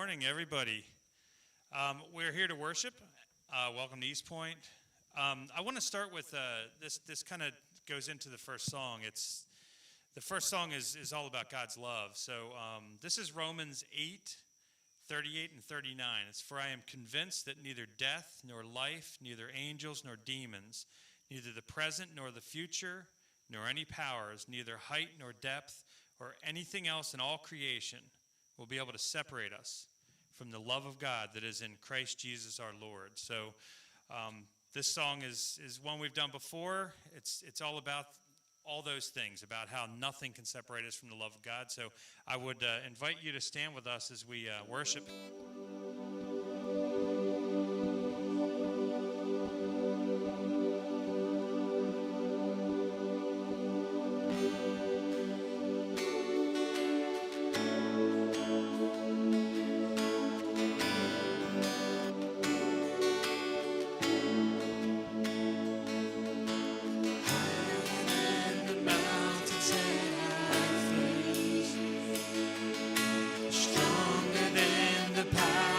morning, everybody. We're here to worship. Welcome to Eastpoint. I want to start with this. This kind of goes into the first song. The first song is all about God's love. So this is Romans 8:38 and 39. It's for I am convinced that neither death nor life, neither angels nor demons, neither the present nor the future, nor any powers, neither height nor depth, or anything else in all creation will be able to separate us from the love of God that is in Christ Jesus our Lord. So this song is one we've done before. It's all about all those things, about how nothing can separate us from the love of God. So I would invite you to stand with us as we worship. Stronger than the power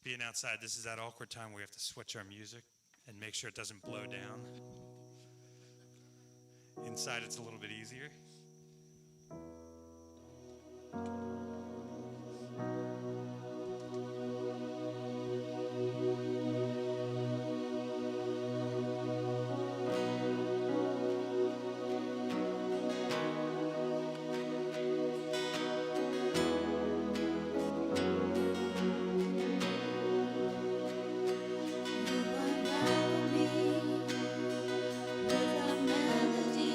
being outside, this is that awkward time where we have to switch our music and make sure it doesn't blow down. Inside, it's a little bit easier. With a melody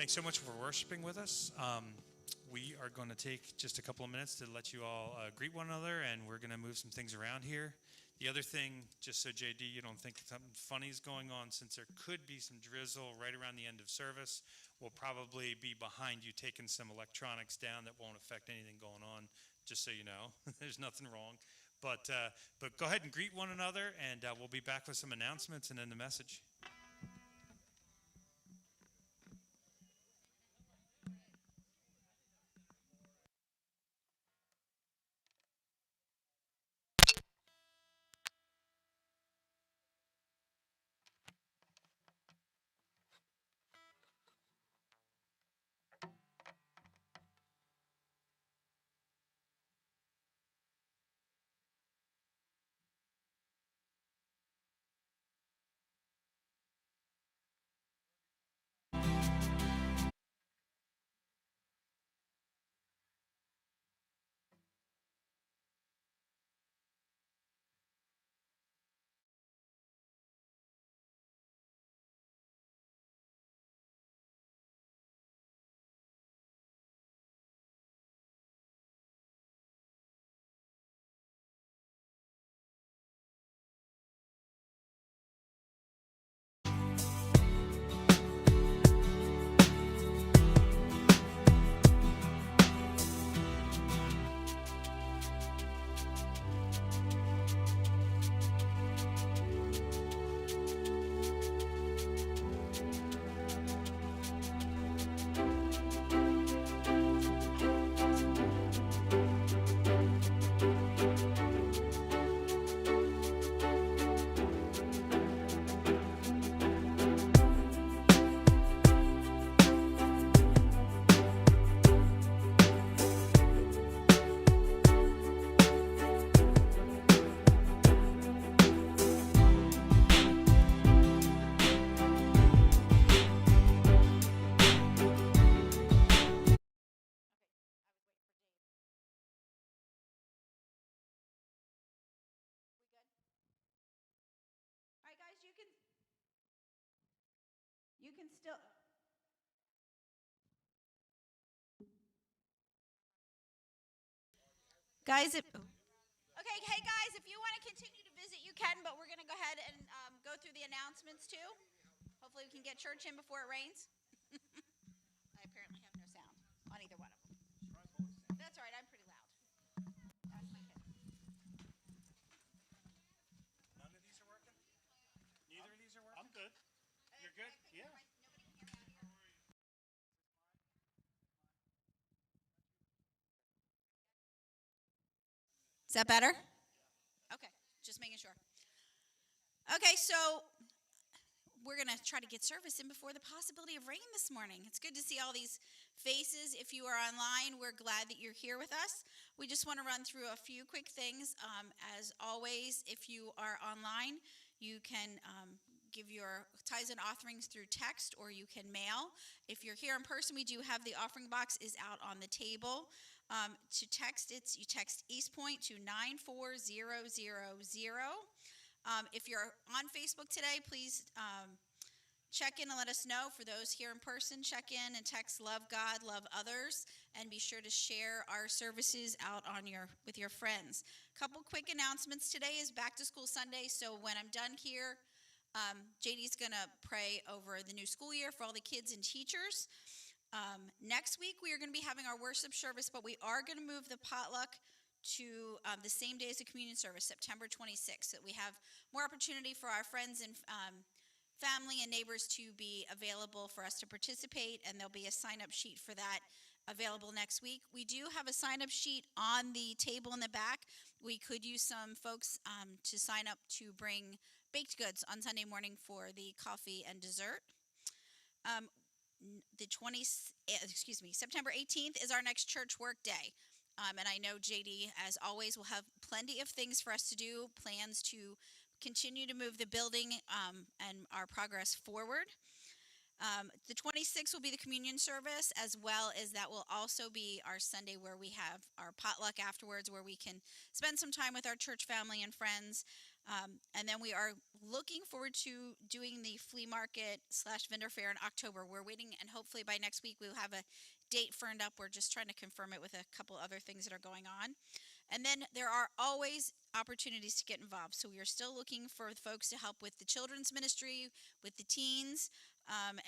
Thanks so much for worshiping with us. We are going to take just a couple of minutes to let you all greet one another, and we're going to move some things around here. The other thing, just so JD, you don't think something funny is going on, since there could be some drizzle right around the end of service, we'll probably be behind you taking some electronics down that won't affect anything going on, just so you know. There's nothing wrong. But go ahead and greet one another, and we'll be back with some announcements and then the message. All right, guys, you can still. Guys, okay, hey guys, if you want to continue to visit, you can, but we're going to go ahead and go through the announcements too. Hopefully, we can get church in before it rains. I apparently have no sound on either one of them. That's all right, I'm pretty loud. That's my kid. None of these are working? Neither of these are working? I'm good. You're good? Yeah. Nobody can hear me out here. Is that better? Okay, just making sure. Okay, so we're going to try to get service in before the possibility of rain this morning. It's good to see all these faces. If you are online, we're glad that you're here with us. We just want to run through a few quick things. As always, if you are online, you can give your tithes and offerings through text or you can mail. If you're here in person, we do have the offering box is out on the table. To text, you text Eastpoint to 94000. If you're on Facebook today, please check in and let us know. For those here in person, check in and text love God, love others, and be sure to share our services out on with your friends. Couple quick announcements. Today is back to school Sunday, so when I'm done here, JD's going to pray over the new school year for all the kids and teachers. Next week, we are going to be having our worship service, but we are going to move the potluck to the same day as the communion service, September 26th, so that we have more opportunity for our friends and family and neighbors to be available for us to participate, and there'll be a sign-up sheet for that available next week. We do have a sign-up sheet on the table in the back. We could use some folks to sign up to bring baked goods on Sunday morning for the coffee and dessert. September 18th is our next church work day. And I know JD, as always, will have plenty of things for us to do, plans to continue to move the building and our progress forward. The 26th will be the communion service, as well as that will also be our Sunday where we have our potluck afterwards, where we can spend some time with our church family and friends. And then we are looking forward to doing the flea market / vendor fair in October. We're waiting, and hopefully by next week we'll have a date firmed up. We're just trying to confirm it with a couple other things that are going on. And then there are always opportunities to get involved. So we are still looking for folks to help with the children's ministry, with the teens.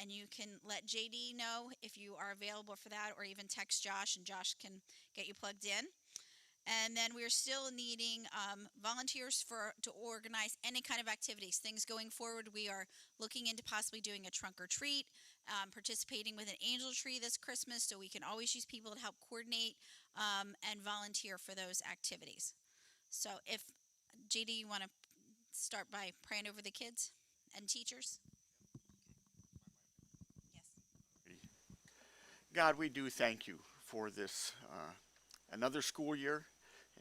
And you can let JD know if you are available for that, or even text Josh, and Josh can get you plugged in. And then we're still needing volunteers to organize any kind of activities. Things going forward, we are looking into possibly doing a trunk or treat, participating with an angel tree this Christmas, so we can always use people to help coordinate and volunteer for those activities. So if, JD, you want to start by praying over the kids and teachers? Yes. God, we do thank you for this another school year,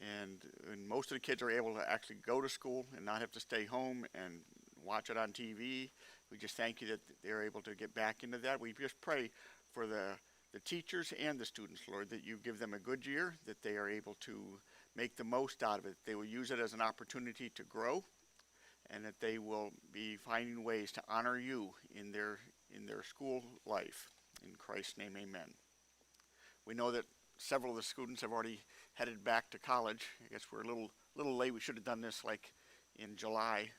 and most of the kids are able to actually go to school and not have to stay home and watch it on TV. We just thank you that they're able to get back into that. We just pray for the teachers and the students, Lord, that you give them a good year, that they are able to make the most out of it. They will use it as an opportunity to grow, and that they will be finding ways to honor you in their school life. In Christ's name, amen. We know that several of the students have already headed back to college. I guess we're a little late. We should have done this like in July,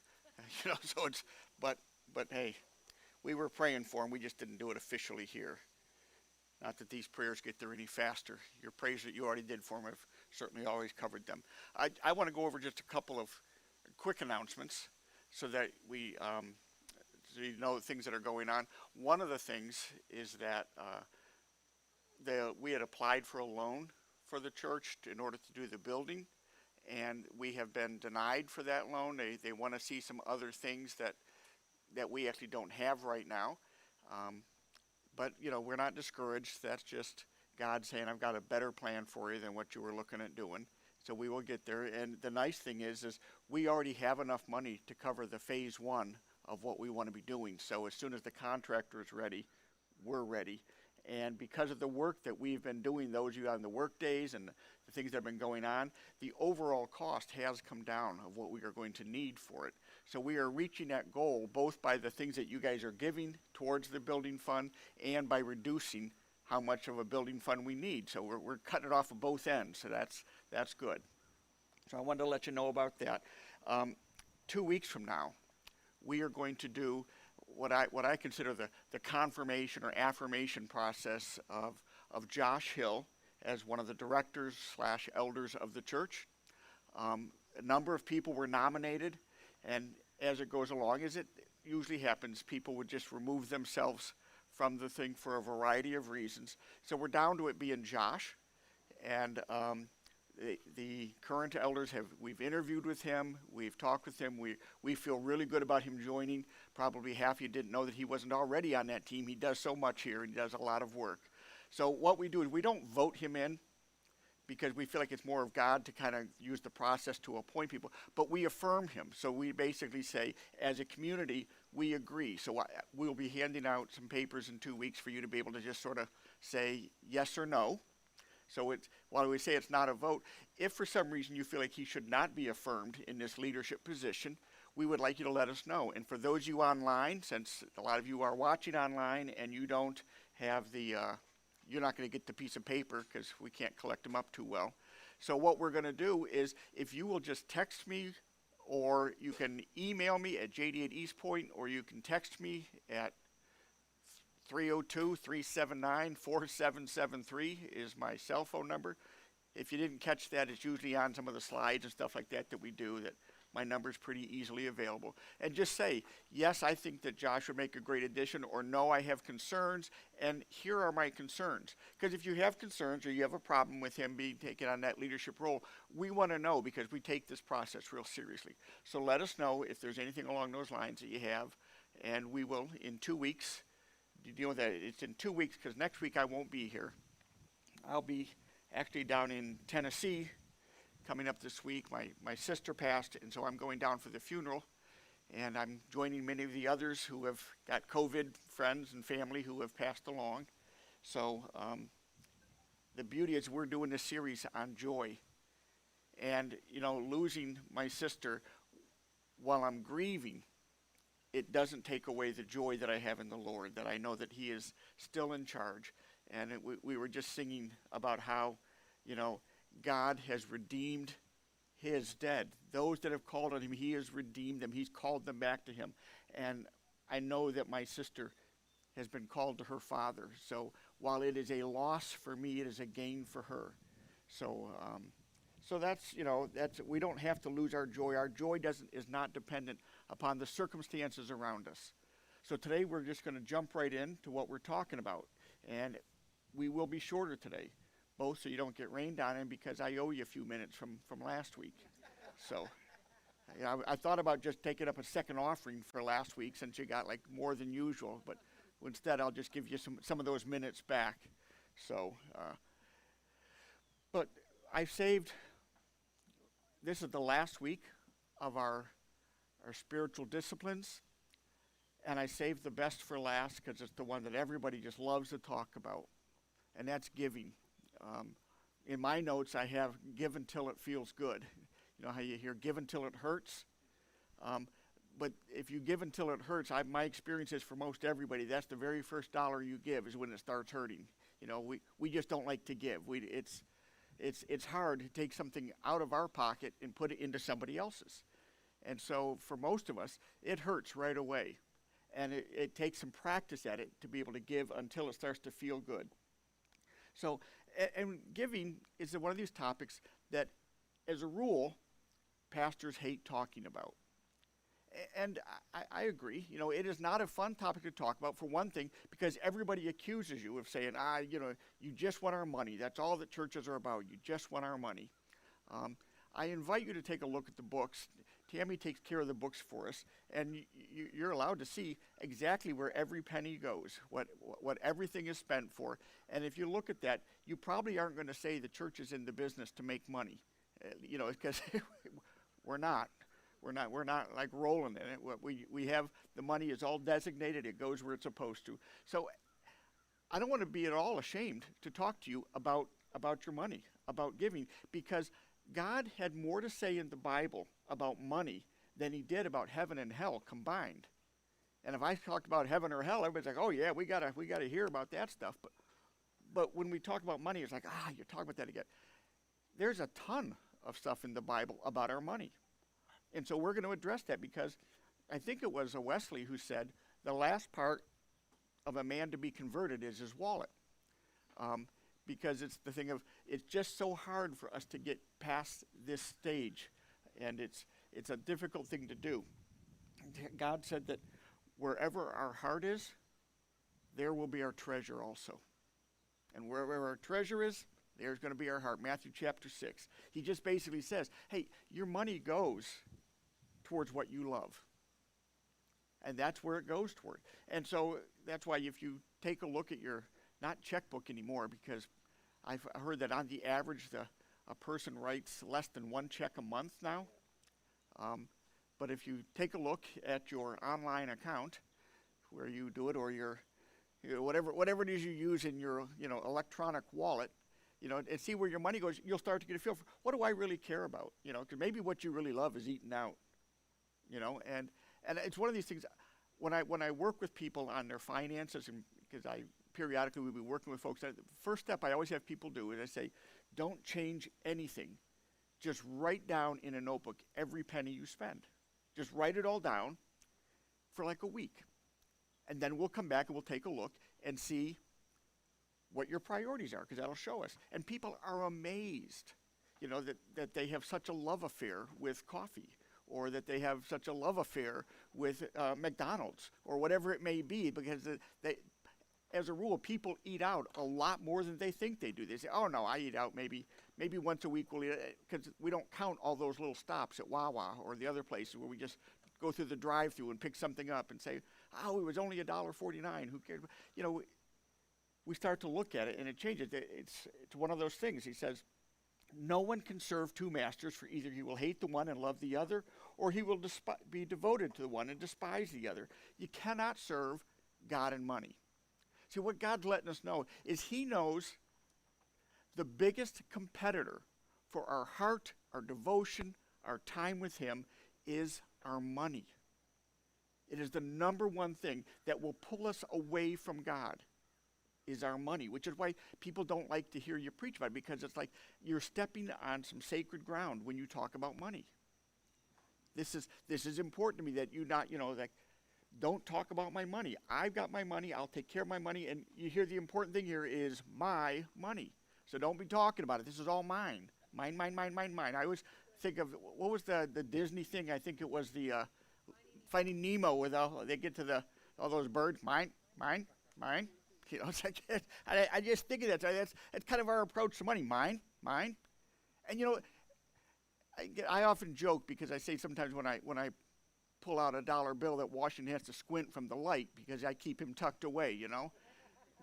So but hey, we were praying for them. We just didn't do it officially here. Not that these prayers get there any faster. Your prayers that you already did for them have certainly always covered them. I want to go over just a couple of quick announcements so that we so you know things that are going on. One of the things is that we had applied for a loan for the church in order to do the building, and we have been denied for that loan. They want to see some other things that we actually don't have right now. But, we're not discouraged. That's just God saying, I've got a better plan for you than what you were looking at doing. So we will get there. And the nice thing is we already have enough money to cover the phase one of what we want to be doing. So as soon as the contractor is ready, we're ready. And because of the work that we've been doing, those of you on the work days and the things that have been going on, the overall cost has come down of what we are going to need for it. So we are reaching that goal both by the things that you guys are giving towards the building fund and by reducing how much of a building fund we need. So we're cutting it off of both ends, so that's good. So I wanted to let you know about that. 2 weeks from now, we are going to do what I consider the confirmation or affirmation process of Josh Hill as one of the directors / elders of the church. A number of people were nominated, and as it goes along, as it usually happens, people would just remove themselves from the thing for a variety of reasons. So we're down to it being Josh, and the current elders we've interviewed with him, we've talked with him, we feel really good about him joining. Probably half of you didn't know that he wasn't already on that team. He does so much here, and he does a lot of work. So what we do is we don't vote him in because we feel like it's more of God to kind of use the process to appoint people, but we affirm him. So we basically say, as a community, we agree. So we'll be handing out some papers in 2 weeks for you to be able to just sort of say yes or no. So while we say it's not a vote, if for some reason you feel like he should not be affirmed in this leadership position, we would like you to let us know. And for those of you online, since a lot of you are watching online and you don't have you're not going to get the piece of paper because we can't collect them up too well. So what we're going to do is if you will just text me, or you can email me at jd@eastpoint, or you can text me at 302-379-4773 is my cell phone number. If you didn't catch that, it's usually on some of the slides and stuff like that we do, that my number is pretty easily available. And just say, yes, I think that Josh would make a great addition, or no, I have concerns, and here are my concerns. Because if you have concerns or you have a problem with him being taken on that leadership role, we want to know, because we take this process real seriously. So let us know if there's anything along those lines that you have, and we will, in 2 weeks, deal with that. It's in 2 weeks because next week I won't be here. I'll be actually down in Tennessee coming up this week. My sister passed, and so I'm going down for the funeral, and I'm joining many of the others who have got COVID, friends and family who have passed along. So the beauty is we're doing this series on joy, and losing my sister, while I'm grieving, it doesn't take away the joy that I have in the Lord, that I know that He is still in charge. And we were just singing about how, God has redeemed His dead. Those that have called on Him, He has redeemed them. He's called them back to Him. And I know that my sister has been called to her Father. So while it is a loss for me, it is a gain for her. So that's, we don't have to lose our joy. Our joy is not dependent upon the circumstances around us. So today we're just going to jump right into what we're talking about. And we will be shorter today, both so you don't get rained on, and because I owe you a few minutes from last week. So I thought about just taking up a second offering for last week since you got like more than usual, but instead I'll just give you some of those minutes back. So, but I saved, this is the last week of our spiritual disciplines, and I saved the best for last because it's the one that everybody just loves to talk about, and that's giving. In my notes, I have give until it feels good. You know how you hear give until it hurts? But if you give until it hurts, my experience is for most everybody, that's the very first dollar you give is when it starts hurting. We just don't like to give. It's hard to take something out of our pocket and put it into somebody else's. And so for most of us, it hurts right away. And it takes some practice at it to be able to give until it starts to feel good. So, and giving is one of these topics that, as a rule, pastors hate talking about. And I agree. It is not a fun topic to talk about, for one thing, because everybody accuses you of saying, you just want our money. That's all that churches are about. You just want our money. I invite you to take a look at the books. Tammy takes care of the books for us, and you're allowed to see exactly where every penny goes, what everything is spent for. And if you look at that, you probably aren't going to say the church is in the business to make money, because we're not. We're not like rolling in it. We have the money is all designated. It goes where it's supposed to. So I don't want to be at all ashamed to talk to you about your money, about giving, because God had more to say in the Bible about money than He did about heaven and hell combined. And if I talked about heaven or hell, everybody's like, "Oh yeah, we gotta hear about that stuff." But when we talk about money, it's like, you're talking about that again. There's a ton of stuff in the Bible about our money. And so we're going to address that, because I think it was a Wesley who said the last part of a man to be converted is his wallet. Because it's the thing of, it's just so hard for us to get past this stage. And it's a difficult thing to do. God said that wherever our heart is, there will be our treasure also. And wherever our treasure is, there's going to be our heart. Matthew chapter 6. He just basically says, hey, your money goes towards what you love. And that's where it goes toward. And so that's why if you take a look at your, not checkbook anymore, because I've heard that on the average a person writes less than one check a month now. But if you take a look at your online account, where you do it, or your whatever it is you use in your electronic wallet, and see where your money goes, you'll start to get a feel for, what do I really care about? Because maybe what you really love is eating out. And it's one of these things. When I work with people on their finances, and because I periodically will be working with folks, the first step I always have people do is I say, don't change anything. Just write down in a notebook every penny you spend. Just write it all down for like a week. And then we'll come back and we'll take a look and see what your priorities are, because that'll show us. And people are amazed, that they have such a love affair with coffee, or that they have such a love affair with McDonald's, or whatever it may be, because they, as a rule, people eat out a lot more than they think they do. They say, oh no, I eat out maybe once a week, because we don't count all those little stops at Wawa or the other places where we just go through the drive-through and pick something up and say, oh, it was only $1.49, who cares? We start to look at it and it changes. It's one of those things. He says, no one can serve two masters, for either he will hate the one and love the other, or he will be devoted to the one and despise the other. You cannot serve God and money. See, what God's letting us know is He knows the biggest competitor for our heart, our devotion, our time with Him is our money. It is the number one thing that will pull us away from God, is our money, which is why people don't like to hear you preach about it, because it's like you're stepping on some sacred ground when you talk about money. This is important to me, that you not, like, don't talk about my money. I've got my money. I'll take care of my money. And you hear the important thing here is my money. So don't be talking about it. This is all mine. Mine, mine, mine, mine, mine. I always think of, what was the Disney thing? I think it was the Finding Nemo, where they get to all those birds. Mine, mine, mine. It's like, I just think of that. That's kind of our approach to money. Mine, mine. And I often joke, because I say sometimes when I pull out a dollar bill that Washington has to squint from the light because I keep him tucked away,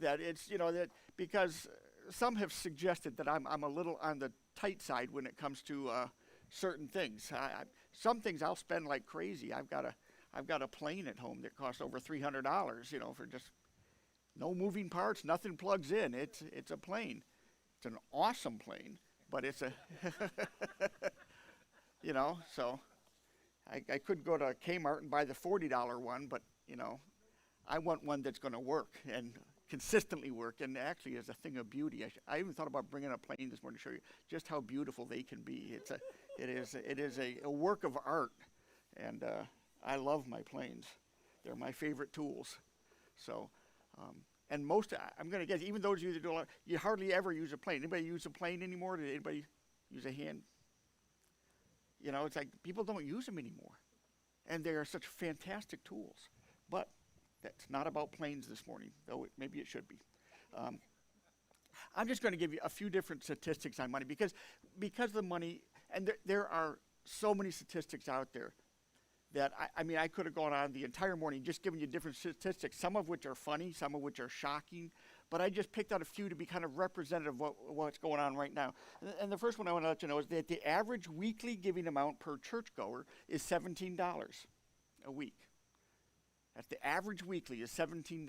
that it's, that because some have suggested that I'm a little on the tight side when it comes to certain things. Some things I'll spend like crazy. I've got a plane at home that costs over $300, for just no moving parts, nothing plugs in. It's a plane. It's an awesome plane, but it's a, so I could go to Kmart and buy the $40 one, but, I want one that's going to work and consistently work, and actually is a thing of beauty. I even thought about bringing a plane this morning to show you just how beautiful they can be. It is a work of art, and I love my planes. They're my favorite tools. So, and I'm going to guess, even those of you that do a lot, you hardly ever use a plane. Anybody use a plane anymore? Did anybody use a hand? It's like people don't use them anymore. And they are such fantastic tools. But that's not about planes this morning, though maybe it should be. I'm just going to give you a few different statistics on money, because of the money, and there are so many statistics out there that, I could have gone on the entire morning just giving you different statistics, some of which are funny, some of which are shocking, but I just picked out a few to be kind of representative of what's going on right now. And the first one I want to let you know is that the average weekly giving amount per churchgoer is $17 a week. That's the average weekly is $17.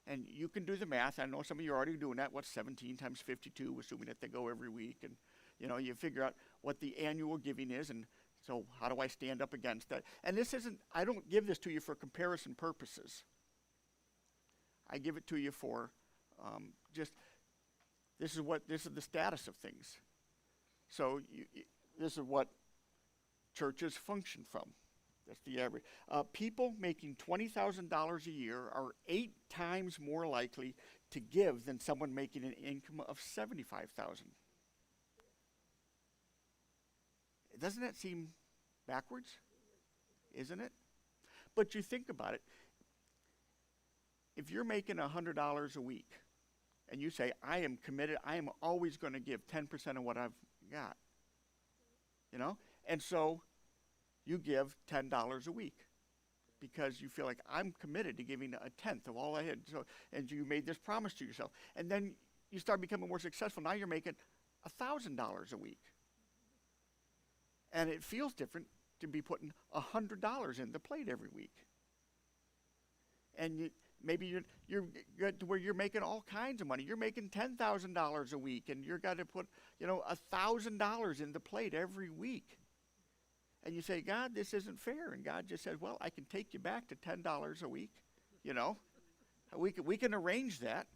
And you can do the math. I know some of you are already doing that. What's 17 times 52, assuming that they go every week? And, you figure out what the annual giving is, and so how do I stand up against that? And I don't give this to you for comparison purposes. I give it to you for this is the status of things. So this is what churches function from. That's the average. People making $20,000 a year are 8 times more likely to give than someone making an income of $75,000. Doesn't that seem backwards? Isn't it? But you think about it. If you're making $100 a week and you say, I am committed, I am always going to give 10% of what I've got, and so you give $10 a week because you feel like I'm committed to giving a tenth of all I had. So, and you made this promise to yourself. And then you start becoming more successful. Now you're making $1,000 a week. And it feels different to be putting $100 in the plate every week. And maybe you're good to where you're making all kinds of money. You're making $10,000 a week, and you're got to put $1,000 in the plate every week. And you say, God, this isn't fair. And God just says, well, I can take you back to $10 a week. We can arrange that.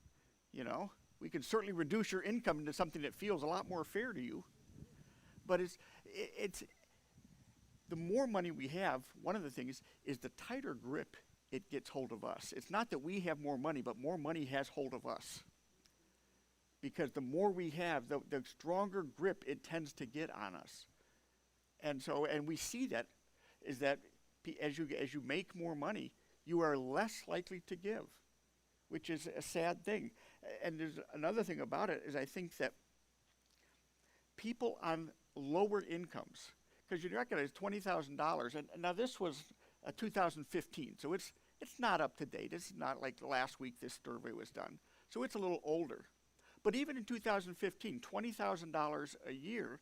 We can certainly reduce your income into something that feels a lot more fair to you. But it's the more money we have, one of the things is the tighter grip it gets hold of us. It's not that we have more money, but more money has hold of us. Because the more we have, the stronger grip it tends to get on us. And we see that is that as you make more money, you are less likely to give, which is a sad thing. And there's another thing about it is I think that people on lower incomes, because you recognize $20,000, and now this was 2015, so it's not up to date. It's not like last week this survey was done, so it's a little older. But even in 2015, $20,000 a year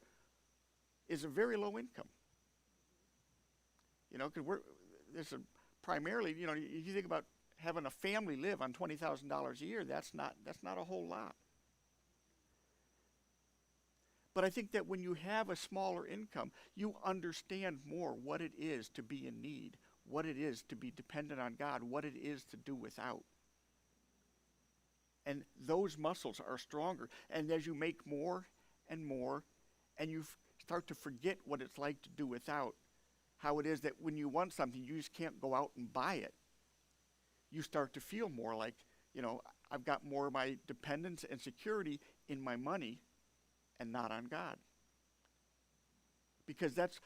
is a very low income. Because this is primarily, you think about having a family live on $20,000 a year. That's not a whole lot. But I think that when you have a smaller income, you understand more what it is to be in need, what it is to be dependent on God, what it is to do without. And those muscles are stronger. And as you make more and more, and you start to forget what it's like to do without, how it is that when you want something, you just can't go out and buy it. You start to feel more like, I've got more of my dependence and security in my money and not on God. Because that's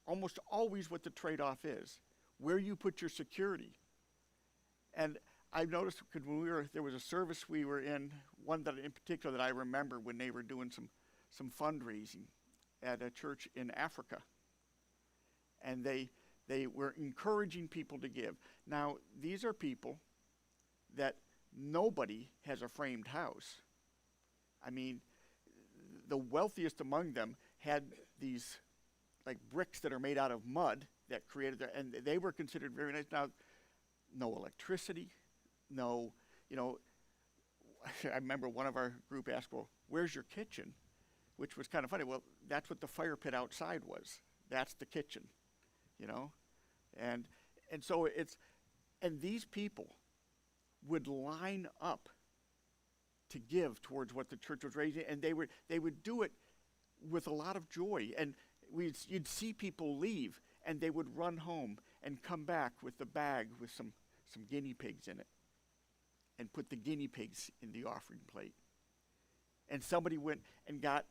almost always what the trade-off is, where you put your security. And I've noticed because there was a service we were in, one that in particular that I remember when they were doing some fundraising at a church in Africa. And they were encouraging people to give. Now, these are people that nobody has a framed house. I mean, the wealthiest among them had these like bricks that are made out of mud that created and they were considered very nice. Now, no electricity, no, I remember one of our group asked, well, where's your kitchen? Which was kind of funny. Well, that's what the fire pit outside was. That's the kitchen, And so and these people would line up to give towards what the church was raising, and they would do it with a lot of joy. And you'd see people leave, and they would run home and come back with the bag with some guinea pigs in it, and put the guinea pigs in the offering plate. And somebody went and got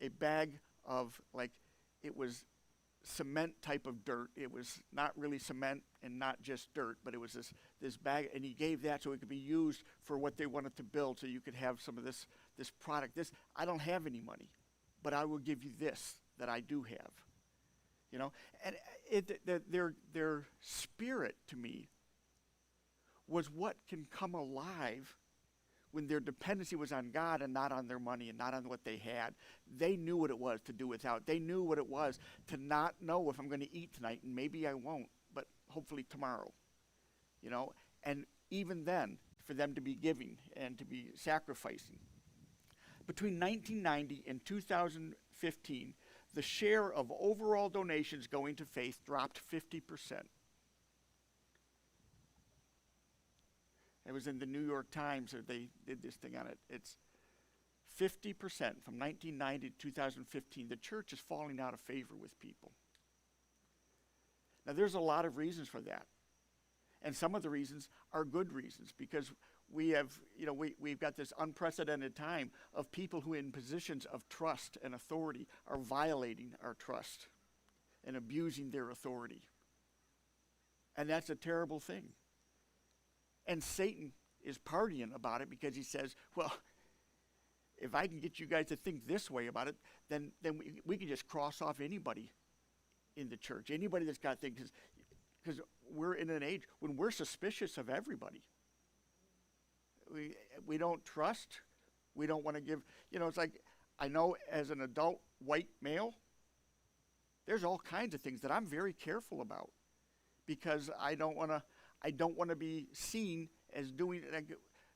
a bag of, it was cement type of dirt. It was not really cement and not just dirt, but it was this bag, and he gave that so it could be used for what they wanted to build, so you could have some of this product. I don't have any money, but I will give you this that I do have. And their spirit to me was what can come alive when their dependency was on God and not on their money and not on what they had. They knew what it was to do without. They knew what it was to not know if I'm going to eat tonight, and maybe I won't, but hopefully tomorrow. And even then, for them to be giving and to be sacrificing. Between 1990 and 2015, the share of overall donations going to faith dropped 50%. It was in the New York Times, or they did this thing on it. It's 50% from 1990 to 2015. The church is falling out of favor with people. Now, there's a lot of reasons for that. And some of the reasons are good reasons, because we've got this unprecedented time of people who in positions of trust and authority are violating our trust and abusing their authority. And that's a terrible thing. And Satan is partying about it because he says, well, if I can get you guys to think this way about it, then we can just cross off anybody in the church, anybody that's got things, because we're in an age when we're suspicious of everybody. We don't trust. We don't want to give, it's like, I know as an adult white male, there's all kinds of things that I'm very careful about because I don't want to be seen as doing,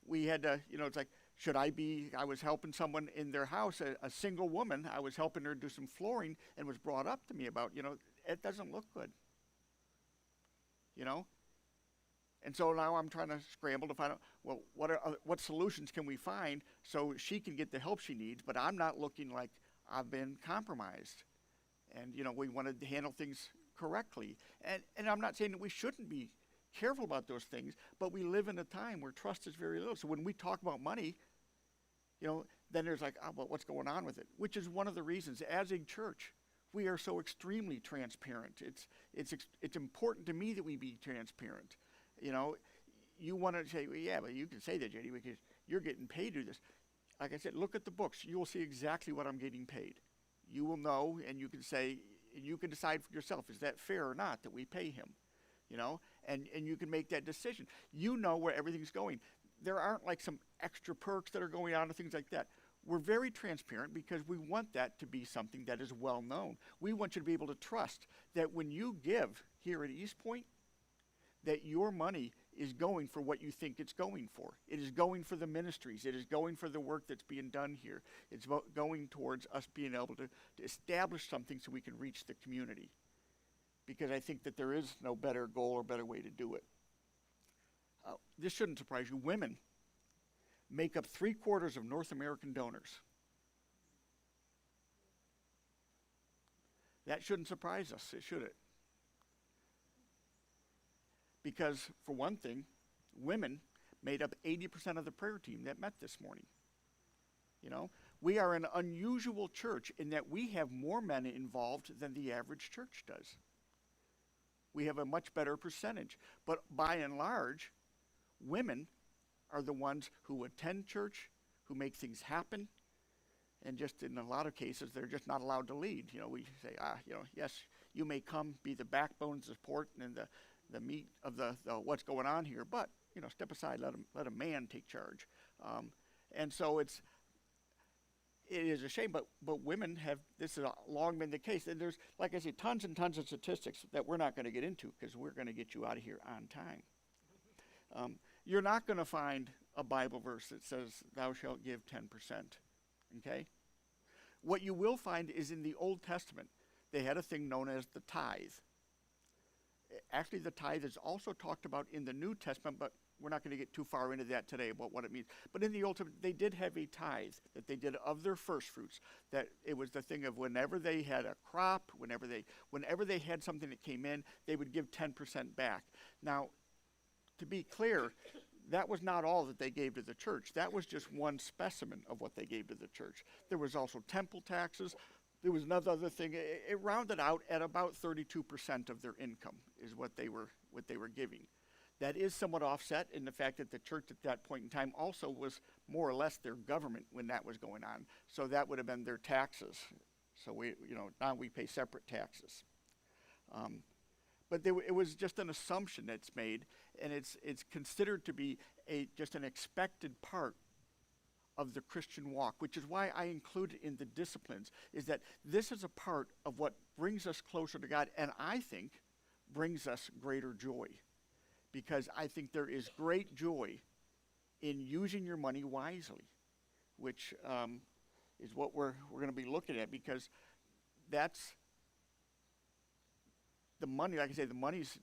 we had to, it's like, I was helping someone in their house, a single woman, I was helping her do some flooring, and was brought up to me about, it doesn't look good. And so now I'm trying to scramble to find out, well, what solutions can we find so she can get the help she needs, but I'm not looking like I've been compromised. And, we wanted to handle things correctly. And I'm not saying that we shouldn't be careful about those things, but we live in a time where trust is very little. So when we talk about money, then there's like, oh, well, what's going on with it? Which is one of the reasons, as a church, we are so extremely transparent. It's important to me that we be transparent. You want to say, well, yeah, but you can say that, JD, because you're getting paid to do this. Like I said, look at the books. You will see exactly what I'm getting paid. You will know, and you can say, you can decide for yourself, is that fair or not that we pay him? And you can make that decision. You know where everything's going. There aren't like some extra perks that are going on or things like that. We're very transparent because we want that to be something that is well known. We want you to be able to trust that when you give here at Eastpoint, that your money is going for what you think it's going for. It is going for the ministries. It is going for the work that's being done here. It's going towards us being able to establish something so we can reach the community. Because I think that there is no better goal or better way to do it. This shouldn't surprise you. Women make up 3/4 of North American donors. That shouldn't surprise us, should it? Because, for one thing, women made up 80% of the prayer team that met this morning. You know, we are an unusual church in that we have more men involved than the average church does. We have a much better percentage. But by and large, women are the ones who attend church, who make things happen, and just in a lot of cases, they're just not allowed to lead. You know, we say, yes, you may come be the backbone, support, and the meat of the what's going on here, but, step aside, let a man take charge. And so it is a shame, but women this has long been the case. And there's, like I said, tons and tons of statistics that we're not going to get into because we're going to get you out of here on time. You're not going to find a Bible verse that says, thou shalt give 10%, okay? What you will find is in the Old Testament, they had a thing known as the tithe. Actually, the tithe is also talked about in the New Testament, but we're not going to get too far into that today about what it means. But in the Old Testament, they did have a tithe that they did of their first fruits. That it was the thing of whenever they had a crop, whenever they had something that came in, they would give 10% back. Now, to be clear, that was not all that they gave to the church. That was just one specimen of what they gave to the church. There was also temple taxes. There was another other thing. It rounded out at about 32% of their income is what they were giving. That is somewhat offset in the fact that the church at that point in time also was more or less their government when that was going on. So that would have been their taxes. So now we pay separate taxes. But it was just an assumption that's made, and it's considered to be just an expected part of the Christian walk, which is why I include it in the disciplines, is that this is a part of what brings us closer to God, and I think brings us greater joy. Because I think there is great joy in using your money wisely, which is what we're going to be looking at, because that's the money. Like I say, the money's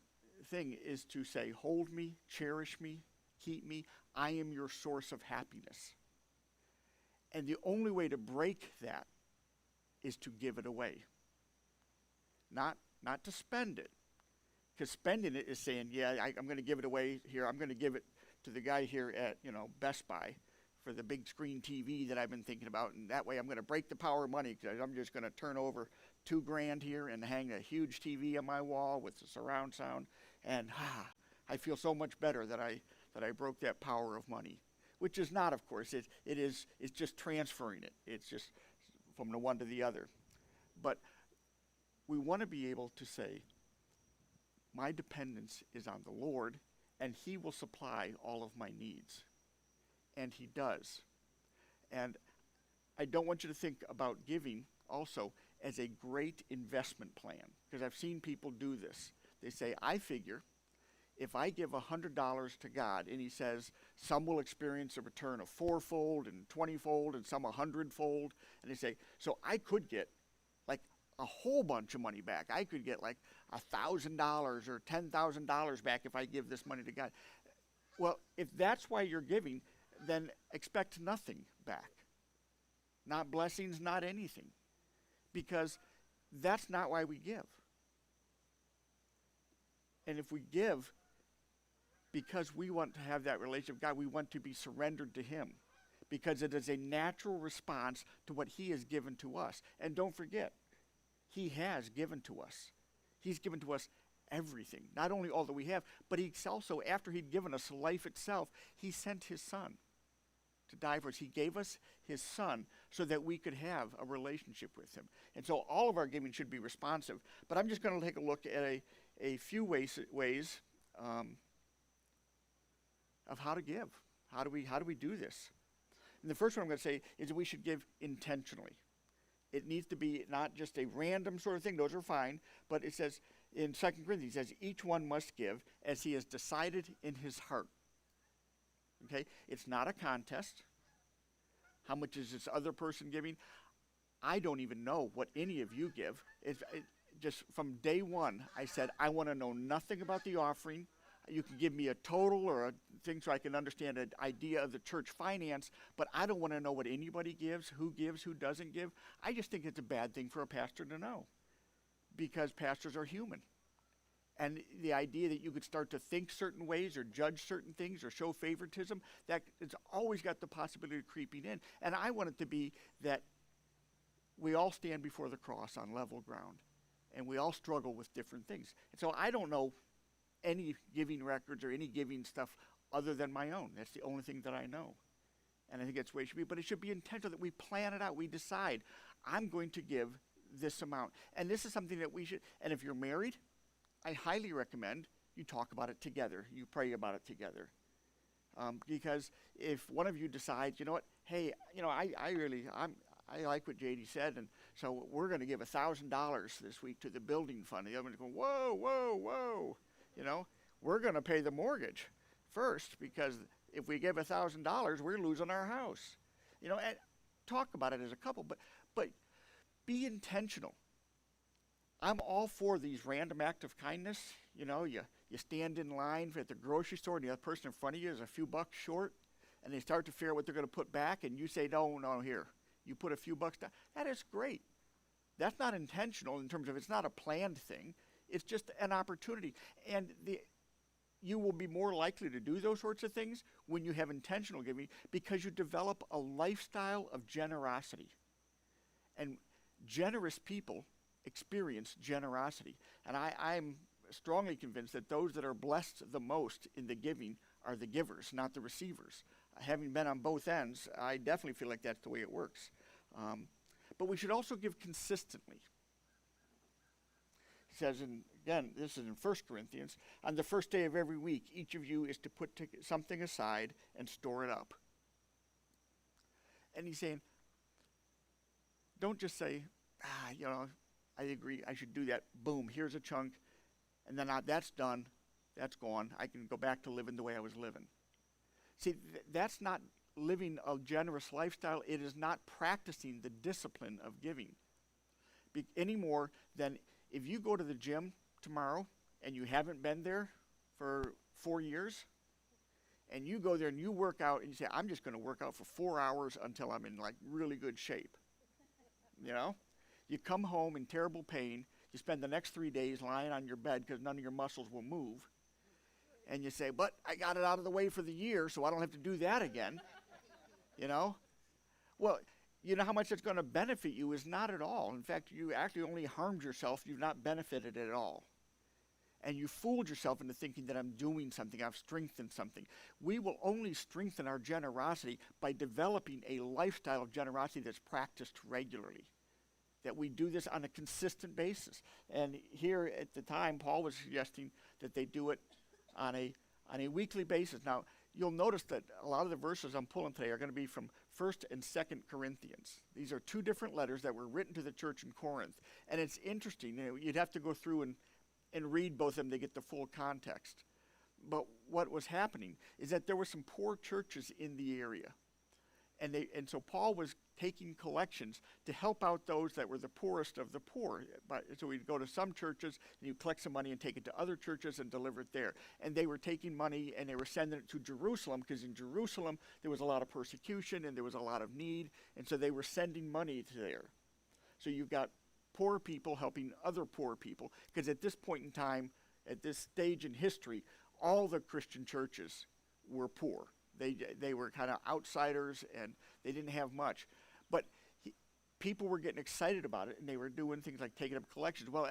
thing is to say, hold me, cherish me, keep me. I am your source of happiness. And the only way to break that is to give it away. Not to spend it. Because spending it is saying, I'm going to give it away here. I'm going to give it to the guy here at, Best Buy for the big screen TV that I've been thinking about. And that way I'm going to break the power of money, because I'm just going to turn over $2,000 here and hang a huge TV on my wall with the surround sound. And I feel so much better that I broke that power of money. Which is not, of course. It's just transferring it. It's just from the one to the other. But we want to be able to say, my dependence is on the Lord, and He will supply all of my needs. And He does. And I don't want you to think about giving also as a great investment plan, because I've seen people do this. They say, I figure if I give $100 to God, and He says some will experience a return of 4-fold and 20-fold and some 100-fold, and they say, so I could get like a whole bunch of money back. I could get like $1,000 or $10,000 back if I give this money to God. Well, if that's why you're giving, then expect nothing back. Not blessings, not anything. Because that's not why we give. And if we give because we want to have that relationship with God, we want to be surrendered to Him, because it is a natural response to what He has given to us. And don't forget, He has given to us. He's given to us everything, not only all that we have, but He's also, after He'd given us life itself, He sent His Son to die for us. He gave us His Son so that we could have a relationship with Him. And so all of our giving should be responsive. But I'm just going to take a look at a few ways of how to give. How do we do this? And the first one I'm going to say is that we should give intentionally. It needs to be not just a random sort of thing. Those are fine. But it says in 2 Corinthians, he says, each one must give as he has decided in his heart. Okay? It's not a contest. How much is this other person giving? I don't even know what any of you give. Just from day one, I said, I want to know nothing about the offering. You can give me a total or a thing so I can understand an idea of the church finance, but I don't want to know what anybody gives, who doesn't give. I just think it's a bad thing for a pastor to know, because pastors are human. And the idea that you could start to think certain ways or judge certain things or show favoritism, that it's always got the possibility of creeping in. And I want it to be that we all stand before the cross on level ground, and we all struggle with different things. And so I don't know any giving records or any giving stuff other than my own. That's the only thing that I know. And I think that's the way it should be. But it should be intentional that we plan it out. We decide, I'm going to give this amount. And this is something that we should, and if you're married, I highly recommend you talk about it together. You pray about it together. Because if one of you decides, you know what, hey, I like what JD said, and so we're going to give $1,000 this week to the building fund. The other one's going, whoa, whoa, whoa. We're going to pay the mortgage first, because if we give $1,000, we're losing our house. And talk about it as a couple, but be intentional. I'm all for these random acts of kindness. You stand in line at the grocery store, and the other person in front of you is a few bucks short, and they start to figure out what they're going to put back, and you say, no, here. You put a few bucks down. That is great. That's not intentional in terms of, it's not a planned thing. It's just an opportunity. And you will be more likely to do those sorts of things when you have intentional giving, because you develop a lifestyle of generosity. And generous people experience generosity. And I'm strongly convinced that those that are blessed the most in the giving are the givers, not the receivers. Having been on both ends, I definitely feel like that's the way it works. But we should also give consistently. It says, again, this is in 1 Corinthians, on the first day of every week, each of you is to put something aside and store it up. And he's saying, don't just say, I agree, I should do that. Boom, here's a chunk. And then that's done. That's gone. I can go back to living the way I was living. See, that's not living a generous lifestyle. It is not practicing the discipline of giving. Any more than if you go to the gym tomorrow and you haven't been there for 4 years, and you go there and you work out and you say, I'm just going to work out for 4 hours until I'm in really good shape. You come home in terrible pain. You spend the next 3 days lying on your bed because none of your muscles will move. And you say, but I got it out of the way for the year, so I don't have to do that again. Well, you know how much it's going to benefit you is not at all. In fact, you actually only harmed yourself. You've not benefited at all. And you fooled yourself into thinking that I'm doing something, I've strengthened something. We will only strengthen our generosity by developing a lifestyle of generosity that's practiced regularly, that we do this on a consistent basis. And here at the time, Paul was suggesting that they do it on a weekly basis. Now, you'll notice that a lot of the verses I'm pulling today are going to be from 1st and 2nd Corinthians. These are two different letters that were written to the church in Corinth. And it's interesting. You'd have to go through and read both of them to get the full context. But what was happening is that there were some poor churches in the area. And so Paul was taking collections to help out those that were the poorest of the poor. So we'd go to some churches and you collect some money and take it to other churches and deliver it there. And they were taking money and they were sending it to Jerusalem, because in Jerusalem there was a lot of persecution and there was a lot of need. And so they were sending money to there. So you've got poor people helping other poor people, because at this point in time, at this stage in history, all the Christian churches were poor. They were kind of outsiders and they didn't have much. But people were getting excited about it, and they were doing things like taking up collections. Well,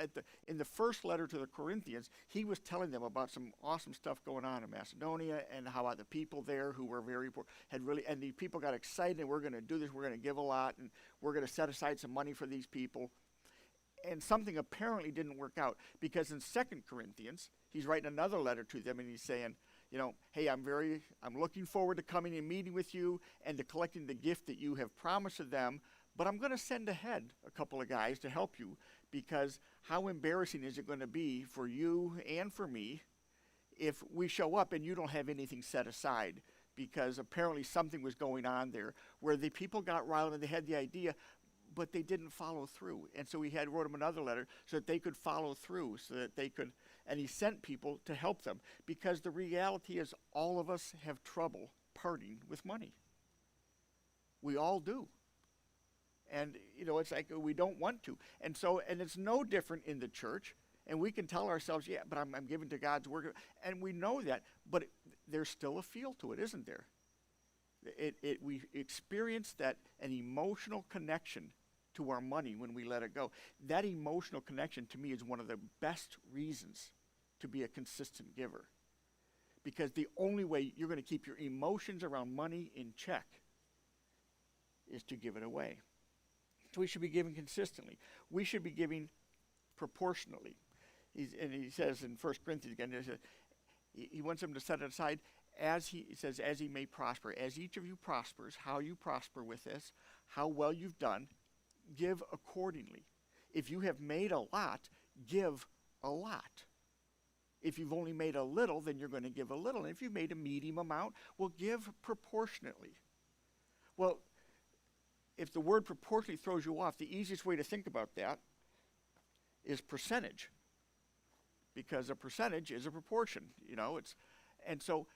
in the first letter to the Corinthians, he was telling them about some awesome stuff going on in Macedonia, and how the people there who were very poor and the people got excited, and we're going to do this, we're going to give a lot, and we're going to set aside some money for these people. And something apparently didn't work out, because in 2 Corinthians, he's writing another letter to them, and he's saying, hey, I'm looking forward to coming and meeting with you and to collecting the gift that you have promised to them, but I'm going to send ahead a couple of guys to help you, because how embarrassing is it going to be for you and for me if we show up and you don't have anything set aside? Because apparently something was going on there where the people got riled and they had the idea, but they didn't follow through. And so he wrote them another letter so that they could follow through, so that they could, and he sent people to help them. Because the reality is all of us have trouble parting with money. We all do. And, it's like we don't want to. And so, and it's no different in the church. And we can tell ourselves, yeah, but I'm giving to God's work. And we know that, but there's still a feel to it, isn't there? We experience that, an emotional connection to our money when we let it go. That emotional connection, to me, is one of the best reasons to be a consistent giver. Because the only way you're going to keep your emotions around money in check is to give it away. So we should be giving consistently. We should be giving proportionally. He says in 1 Corinthians again, he wants them to set it aside as he says, as he may prosper. As each of you prospers, how you prosper with this, how well you've done, give accordingly. If you have made a lot, give a lot. If you've only made a little, then you're going to give a little. And if you've made a medium amount, well, give proportionately. Well, if the word proportionally throws you off, the easiest way to think about that is percentage. Because a percentage is a proportion, and so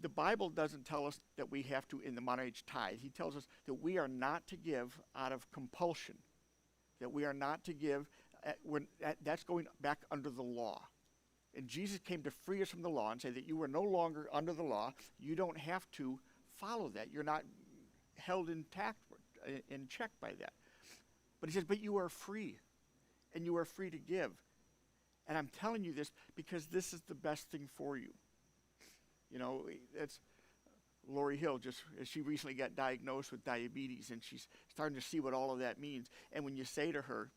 the Bible doesn't tell us that we have to, in the modern age, tithe. He tells us that we are not to give out of compulsion, that we are not to give, that's going back under the law. And Jesus came to free us from the law and say that you are no longer under the law. You don't have to follow that. You're not held in check by that. But he says, but you are free, and you are free to give. And I'm telling you this because this is the best thing for you. That's Lori Hill, she recently got diagnosed with diabetes, and she's starting to see what all of that means. And when you say to her,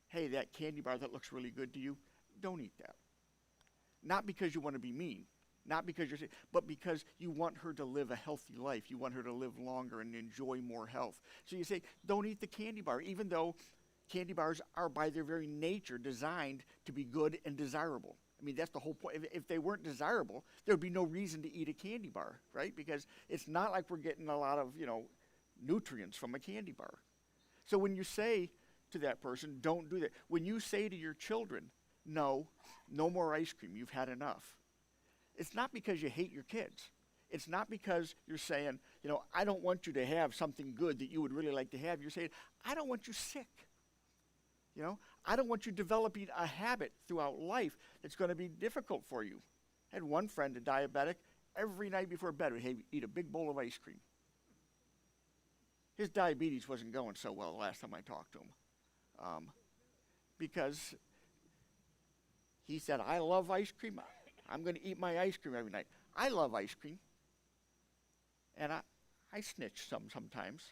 hey, that candy bar that looks really good to you, don't eat that. Not because you want to be mean, not because but because you want her to live a healthy life. You want her to live longer and enjoy more health. So you say, don't eat the candy bar, even though candy bars are by their very nature designed to be good and desirable. I mean, that's the whole point. If they weren't desirable, there would be no reason to eat a candy bar, right? Because it's not like we're getting a lot of, nutrients from a candy bar. So when you say to that person, don't do that. When you say to your children, no more ice cream, you've had enough. It's not because you hate your kids. It's not because you're saying, I don't want you to have something good that you would really like to have. You're saying, I don't want you sick. I don't want you developing a habit throughout life that's going to be difficult for you. I had one friend, a diabetic, every night before bed would eat a big bowl of ice cream. His diabetes wasn't going so well the last time I talked to him. Because he said, I love ice cream. I'm going to eat my ice cream every night. I love ice cream. And I snitch sometimes.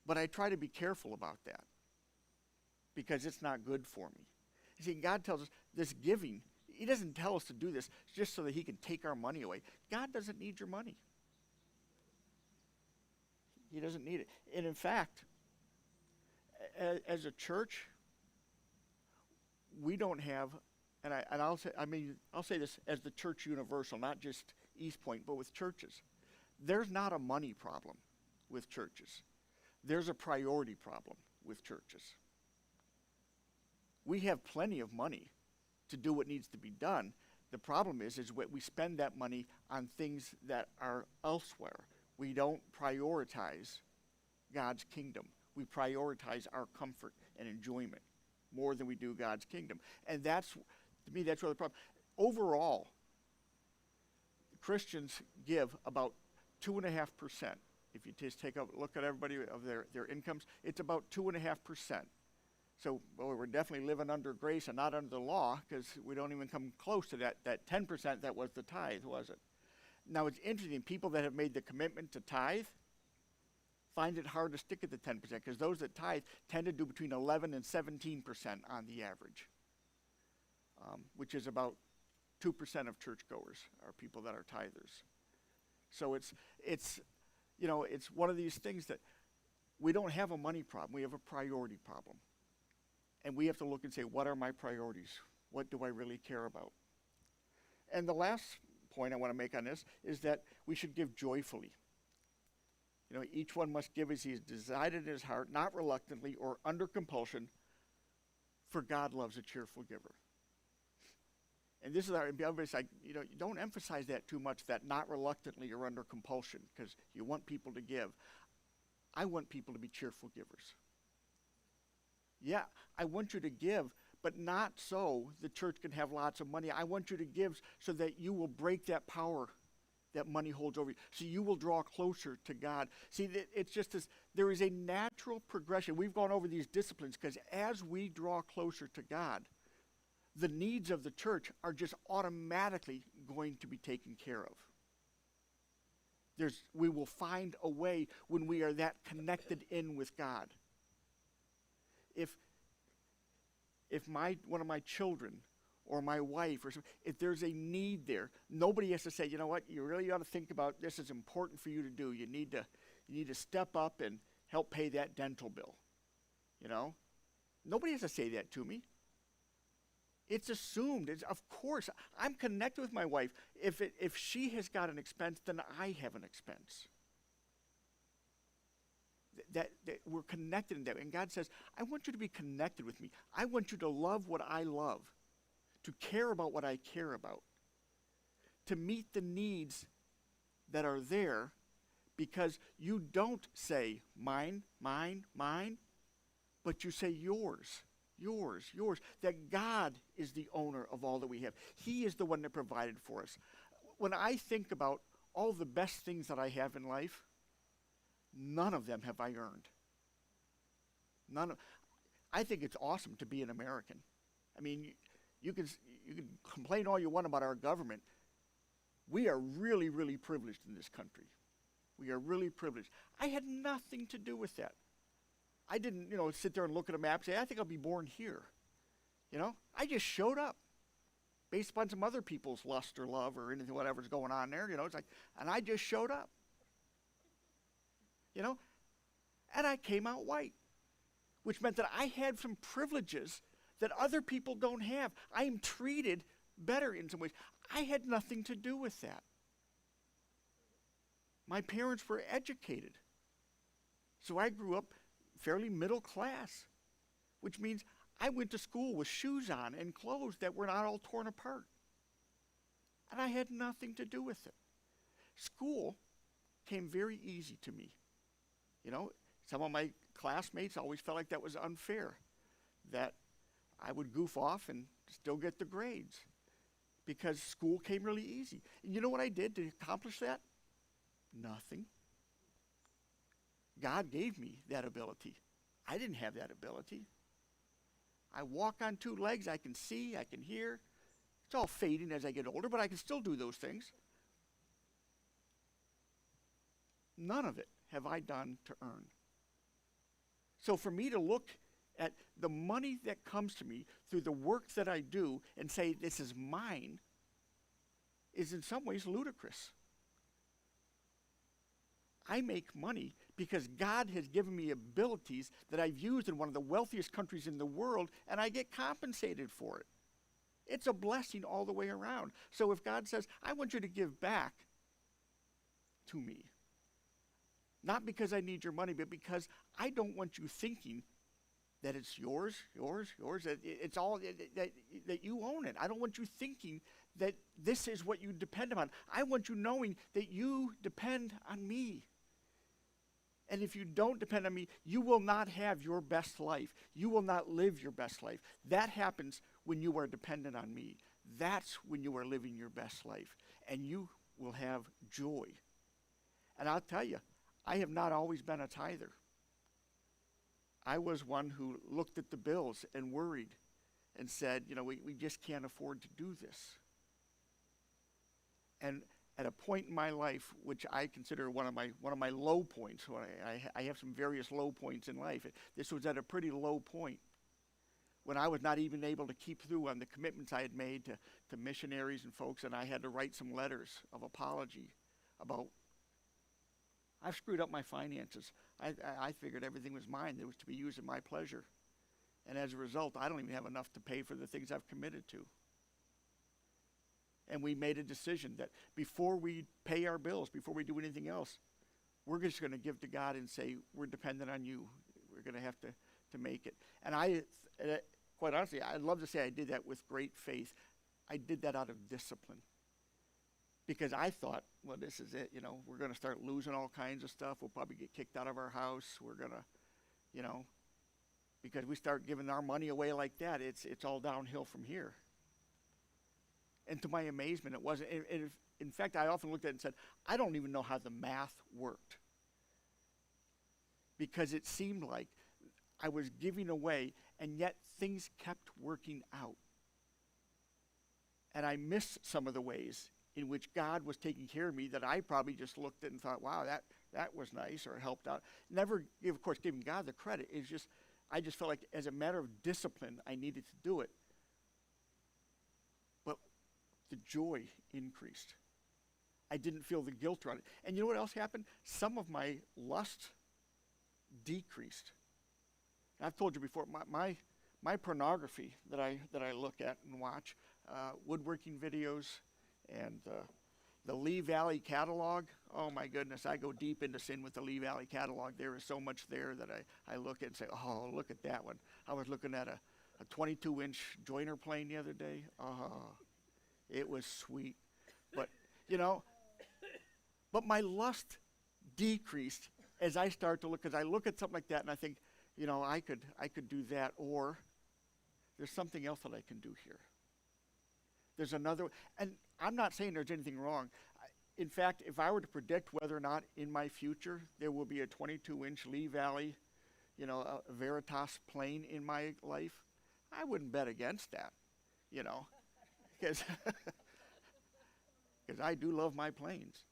But I try to be careful about that, because it's not good for me. You see, God tells us this giving, he doesn't tell us to do this just so that he can take our money away. God doesn't need your money. He doesn't need it. And in fact, as a church, we don't have, I'll say this as the church universal, not just Eastpoint, but with churches. There's not a money problem with churches. There's a priority problem with churches. We have plenty of money to do what needs to be done. The problem is we spend that money on things that are elsewhere. We don't prioritize God's kingdom. We prioritize our comfort and enjoyment more than we do God's kingdom. And to me, that's where the problem. Overall, Christians give about 2.5%. If you just take a look at everybody of their incomes, it's about 2.5%. So we're definitely living under grace and not under the law, because we don't even come close to that 10% that was the tithe, was it? Now, it's interesting. People that have made the commitment to tithe find it hard to stick at the 10%, because those that tithe tend to do between 11 and 17% on the average, which is about 2% of churchgoers are people that are tithers. So it's one of these things that We don't have a money problem. We have a priority problem. And we have to look and say, what are my priorities? What do I really care about? And the last point I want to make on this is that we should give joyfully. You know, each one must give as he has decided in his heart, not reluctantly or under compulsion, for God loves a cheerful giver. And this is our, everybody's like, you know, you don't emphasize that too much, that not reluctantly or under compulsion, because you want people to give. I want people to be cheerful givers. Yeah, I want you to give, but not so the church can have lots of money. I want you to give so that you will break that power that money holds over you. So you will draw closer to God. See, it's just this, there is a natural progression. We've gone over these disciplines because as we draw closer to God, the needs of the church are just automatically going to be taken care of. We will find a way when we are that connected in with God. If one of my children or my wife, or something, if there's a need there, nobody has to say, you know what, you really ought to think about this is important for you to do. You need to step up and help pay that dental bill. You know? Nobody has to say that to me. It's assumed. Of course, I'm connected with my wife. If she has got an expense, then I have an expense. That we're connected in that. And God says, I want you to be connected with me. I want you to love what I love, to care about what I care about, to meet the needs that are there, because you don't say mine, mine, mine, but you say yours, yours, yours, that God is the owner of all that we have. He is the one that provided for us. When I think about all the best things that I have in life, none of them have I earned. I think it's awesome to be an American. I mean, you can complain all you want about our government. We are really, really privileged in this country. We are really privileged. I had nothing to do with that. I didn't, sit there and look at a map and say, I think I'll be born here. I just showed up based upon some other people's lust or love or anything, whatever's going on there. It's like, and I just showed up. And I came out white, which meant that I had some privileges that other people don't have. I am treated better in some ways. I had nothing to do with that. My parents were educated. So I grew up fairly middle class, which means I went to school with shoes on and clothes that were not all torn apart. And I had nothing to do with it. School came very easy to me. Some of my classmates always felt like that was unfair, that I would goof off and still get the grades because school came really easy. And you know what I did to accomplish that? Nothing. God gave me that ability. I didn't have that ability. I walk on two legs. I can see. I can hear. It's all fading as I get older, but I can still do those things. None of it have I done to earn. So for me to look at the money that comes to me through the work that I do and say this is mine is in some ways ludicrous. I make money because God has given me abilities that I've used in one of the wealthiest countries in the world, and I get compensated for it. It's a blessing all the way around. So if God says, I want you to give back to me, not because I need your money, but because I don't want you thinking that it's yours, that it's all, that you own it. I don't want you thinking that this is what you depend upon. I want you knowing that you depend on me. And if you don't depend on me, you will not have your best life. You will not live your best life. That happens when you are dependent on me. That's when you are living your best life. And you will have joy. And I'll tell you, I have not always been a tither. I was one who looked at the bills and worried and said, we just can't afford to do this. And at a point in my life, which I consider one of my low points, when I have some various low points in life. This was at a pretty low point when I was not even able to keep through on the commitments I had made to missionaries and folks, and I had to write some letters of apology about I've screwed up my finances. I figured everything was mine that was to be used in my pleasure. And as a result, I don't even have enough to pay for the things I've committed to. And we made a decision that before we pay our bills, before we do anything else, we're just going to give to God and say, we're dependent on you. We're going to have to make it. And quite honestly, I'd love to say I did that with great faith. I did that out of discipline. Because I thought, well, this is it. We're going to start losing all kinds of stuff. We'll probably get kicked out of our house. We're going to, because we start giving our money away like that, it's all downhill from here. And to my amazement, it wasn't. In fact, I often looked at it and said, I don't even know how the math worked. Because it seemed like I was giving away, and yet things kept working out. And I missed some of the ways in which God was taking care of me that I probably just looked at and thought, wow, that was nice, or helped out. Never, of course, giving God the credit. I just felt like as a matter of discipline, I needed to do it. But the joy increased. I didn't feel the guilt around it. And you know what else happened? Some of my lust decreased. And I've told you before, my pornography that I look at and watch, woodworking videos, and the Lee Valley catalog. Oh my goodness, I go deep into sin with the Lee Valley catalog. There is so much there that I look at and say, oh, look at that one. I was looking at a 22-inch joiner plane the other day. Oh, it was sweet. But, but my lust decreased as I start to look, because I look at something like that and I think, I could do that, or there's something else that I can do here. There's another, and I'm not saying there's anything wrong. In fact, if I were to predict whether or not in my future there will be a 22-inch Lee Valley, a Veritas plane in my life, I wouldn't bet against that, because I do love my planes.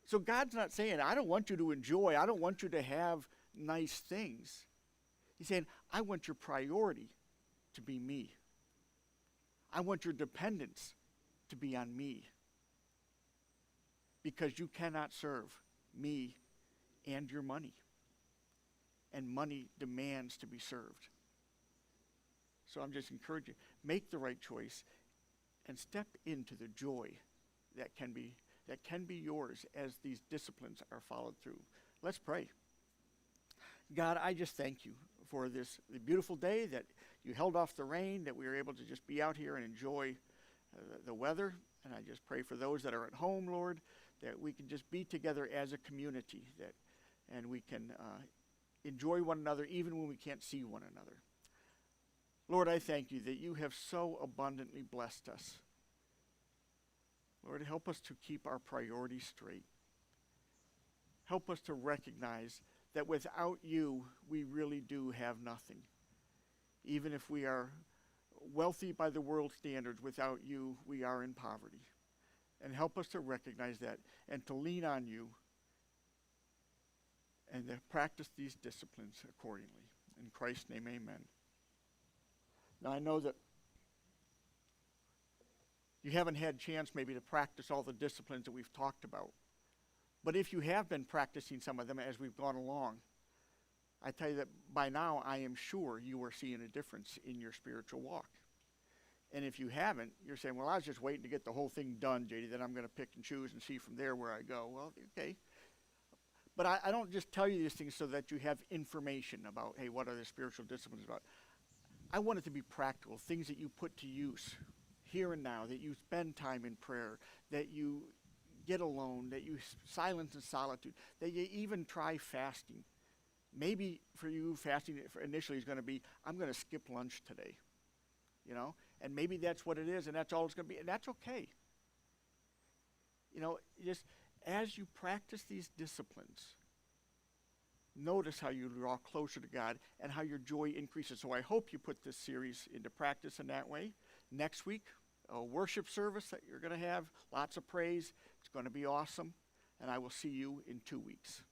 So God's not saying, I don't want you to enjoy, I don't want you to have nice things. He's saying, I want your priority to be me. I want your dependence to be on me. Because you cannot serve me and your money. And money demands to be served. So I'm just encouraging you, make the right choice and step into the joy that can be yours as these disciplines are followed through. Let's pray. God, I just thank you for the beautiful day that you held off the rain, that we were able to just be out here and enjoy the weather. And I just pray for those that are at home, Lord, that we can just be together as a community, and we can enjoy one another even when we can't see one another. Lord, I thank you that you have so abundantly blessed us. Lord, help us to keep our priorities straight. Help us to recognize that without you, we really do have nothing. Even if we are wealthy by the world's standards, without you, we are in poverty. And help us to recognize that and to lean on you and to practice these disciplines accordingly. In Christ's name, amen. Now, I know that you haven't had a chance maybe to practice all the disciplines that we've talked about. But if you have been practicing some of them as we've gone along, I tell you that by now I am sure you are seeing a difference in your spiritual walk. And if you haven't, you're saying, well, I was just waiting to get the whole thing done, JD, then I'm going to pick and choose and see from there where I go. Well, okay. But I don't just tell you these things so that you have information about, hey, what are the spiritual disciplines about? I want it to be practical, things that you put to use here and now, that you spend time in prayer, that you get alone, that you silence in solitude, that you even try fasting. Maybe for you, fasting initially is going to be, I'm going to skip lunch today, and maybe that's what it is, and that's all it's going to be, and that's okay. Just as you practice these disciplines, notice how you draw closer to God and how your joy increases. So I hope you put this series into practice in that way. Next week, a worship service that you're going to have, lots of praise. It's going to be awesome, and I will see you in 2 weeks.